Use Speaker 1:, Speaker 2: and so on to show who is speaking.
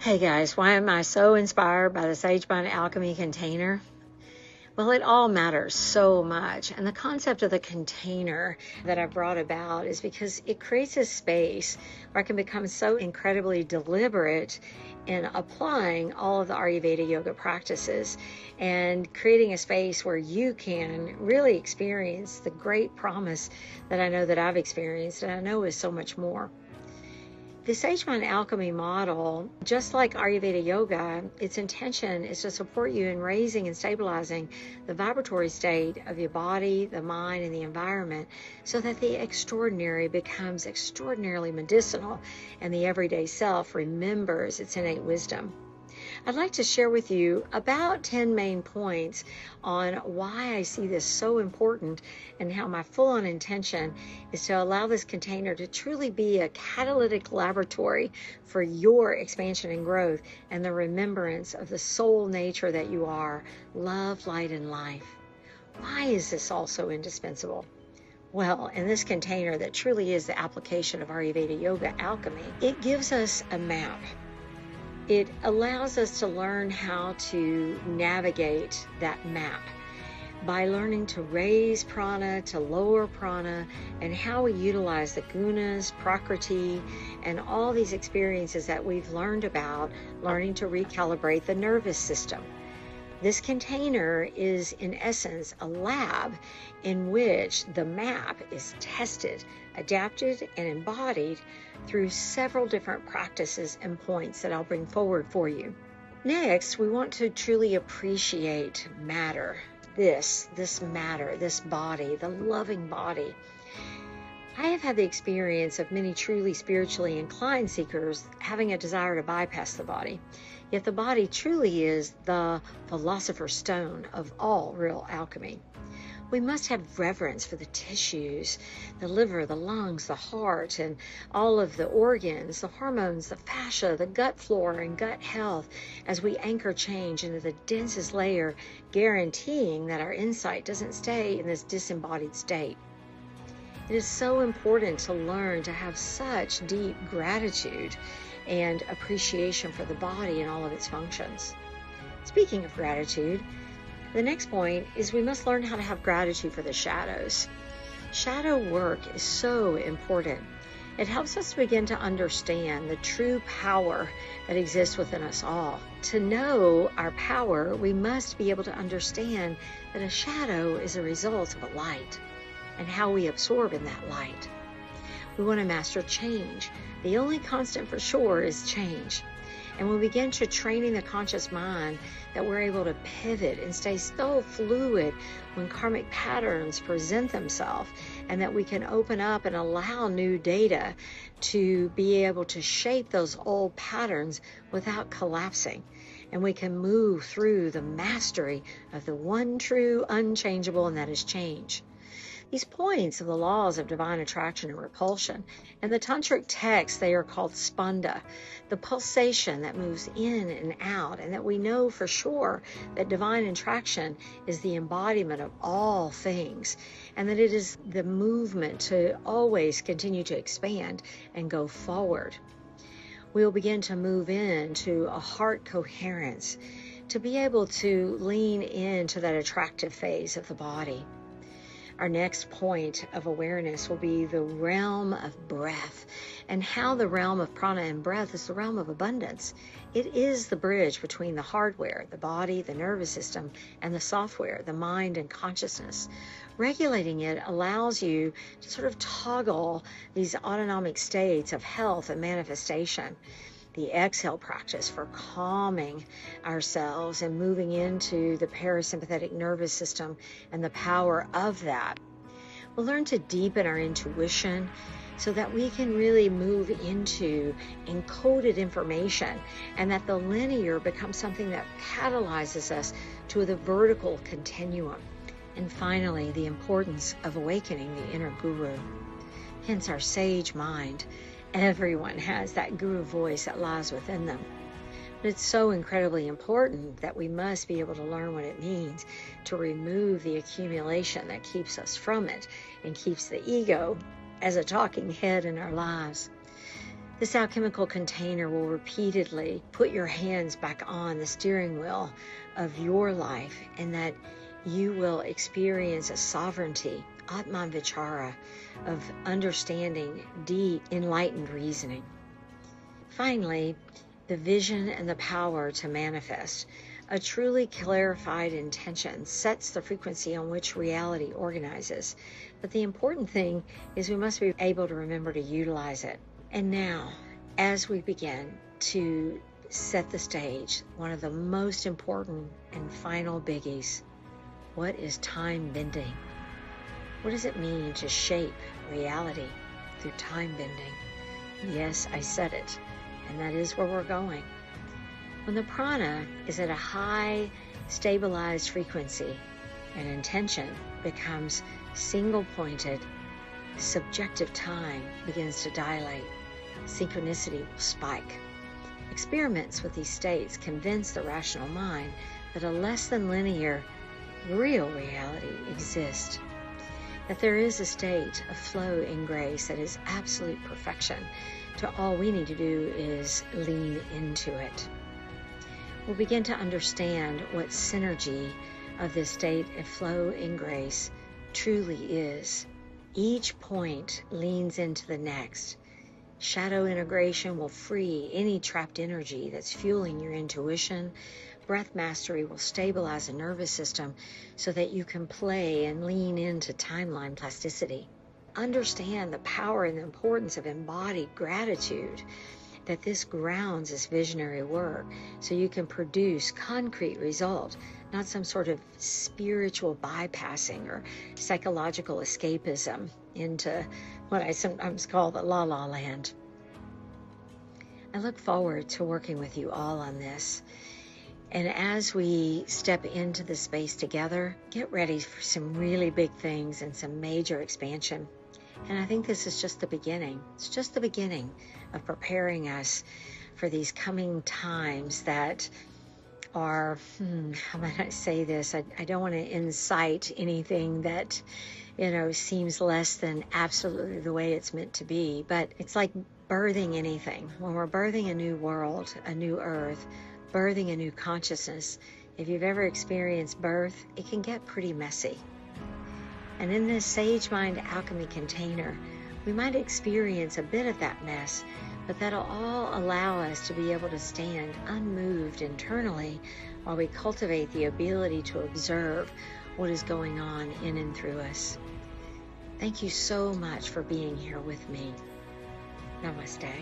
Speaker 1: Hey guys, why am I so inspired by the SageMind Alchemy container? Well, it all matters so much. And the concept of the container that I brought about is because it creates a space where I can become so incredibly deliberate in applying all of the Ayurveda yoga practices and creating a space where you can really experience the great promise that I know that I've experienced and I know is so much more. The SageMind Alchemy model, just like Ayurveda Yoga, its intention is to support you in raising and stabilizing the vibratory state of your body, the mind, and the environment so that the extraordinary becomes extraordinarily medicinal and the everyday self remembers its innate wisdom. I'd like to share with you about 10 main points on why I see this so important and how my full-on intention is to allow this container to truly be a catalytic laboratory for your expansion and growth and the remembrance of the soul nature that you are, love, light, and life. Why is this all so indispensable? Well, in this container that truly is the application of Ayurveda Yoga Alchemy, it gives us a map. It allows us to learn how to navigate that map by learning to raise prana, to lower prana, and how we utilize the gunas, prakriti, and all these experiences that we've learned about, learning to recalibrate the nervous system. This container is, in essence, a lab in which the map is tested, adapted, and embodied through several different practices and points that I'll bring forward for you. Next, we want to truly appreciate matter. This matter, this body, the loving body. I have had the experience of many truly spiritually inclined seekers having a desire to bypass the body. Yet the body truly is the philosopher's stone of all real alchemy. We must have reverence for the tissues, the liver, the lungs, the heart, and all of the organs, the hormones, the fascia, the gut flora, and gut health as we anchor change into the densest layer, guaranteeing that our insight doesn't stay in this disembodied state. It is so important to learn to have such deep gratitude and appreciation for the body and all of its functions. Speaking of gratitude, the next point is we must learn how to have gratitude for the shadows. Shadow work is so important. It helps us to begin to understand the true power that exists within us all. To know our power, we must be able to understand that a shadow is a result of a light and how we absorb in that light. We want to master change. The only constant for sure is change. And we begin to training the conscious mind that we're able to pivot and stay so fluid when karmic patterns present themselves, and that we can open up and allow new data to be able to shape those old patterns without collapsing. And we can move through the mastery of the one true unchangeable, and that is change. These points of the laws of divine attraction and repulsion. In the tantric text, they are called spanda, the pulsation that moves in and out, and that we know for sure that divine attraction is the embodiment of all things, and that it is the movement to always continue to expand and go forward. We'll begin to move into a heart coherence, to be able to lean into that attractive phase of the body. Our next point of awareness will be the realm of breath, and how the realm of prana and breath is the realm of abundance. It is the bridge between the hardware, the body, the nervous system, and the software, the mind and consciousness. Regulating it allows you to sort of toggle these autonomic states of health and manifestation. The exhale practice for calming ourselves and moving into the parasympathetic nervous system and the power of that. We'll learn to deepen our intuition so that we can really move into encoded information, and that the linear becomes something that catalyzes us to the vertical continuum. And finally, the importance of awakening the inner guru, hence our sage mind. Everyone has that guru voice that lies within them. But it's so incredibly important that we must be able to learn what it means to remove the accumulation that keeps us from it and keeps the ego as a talking head in our lives. This alchemical container will repeatedly put your hands back on the steering wheel of your life, and that you will experience a sovereignty, Atman Vichara, of understanding deep, enlightened reasoning. Finally, the vision and the power to manifest. A truly clarified intention sets the frequency on which reality organizes. But the important thing is we must be able to remember to utilize it. And now, as we begin to set the stage, one of the most important and final biggies: what is time bending? What does it mean to shape reality through time bending? Yes, I said it, and that is where we're going. When the prana is at a high, stabilized frequency, and intention becomes single-pointed, subjective time begins to dilate. Synchronicity will spike. Experiments with these states convince the rational mind that a less than linear, real reality exists. That there is a state of flow in grace that is absolute perfection. To all we need to do is lean into it. We'll begin to understand what synergy of this state of flow in grace truly is. Each point leans into the next. Shadow integration will free any trapped energy that's fueling your intuition. Breath mastery will stabilize the nervous system so that you can play and lean into timeline plasticity. Understand the power and the importance of embodied gratitude, that this grounds this visionary work so you can produce concrete result, not some sort of spiritual bypassing or psychological escapism into what I sometimes call the LaLa land. I look forward to working with you all on this. And as we step into the space together, get ready for some really big things and some major expansion. And I think this is just the beginning. It's just the beginning of preparing us for these coming times that are, how might I say this? I don't want to incite anything that, seems less than absolutely the way it's meant to be. But it's like birthing anything. When we're birthing a new world, a new earth, birthing a new consciousness, if you've ever experienced birth, it can get pretty messy. And in this SageMind Alchemy container, we might experience a bit of that mess, but that'll all allow us to be able to stand unmoved internally while we cultivate the ability to observe what is going on in and through us. Thank you so much for being here with me. Namaste.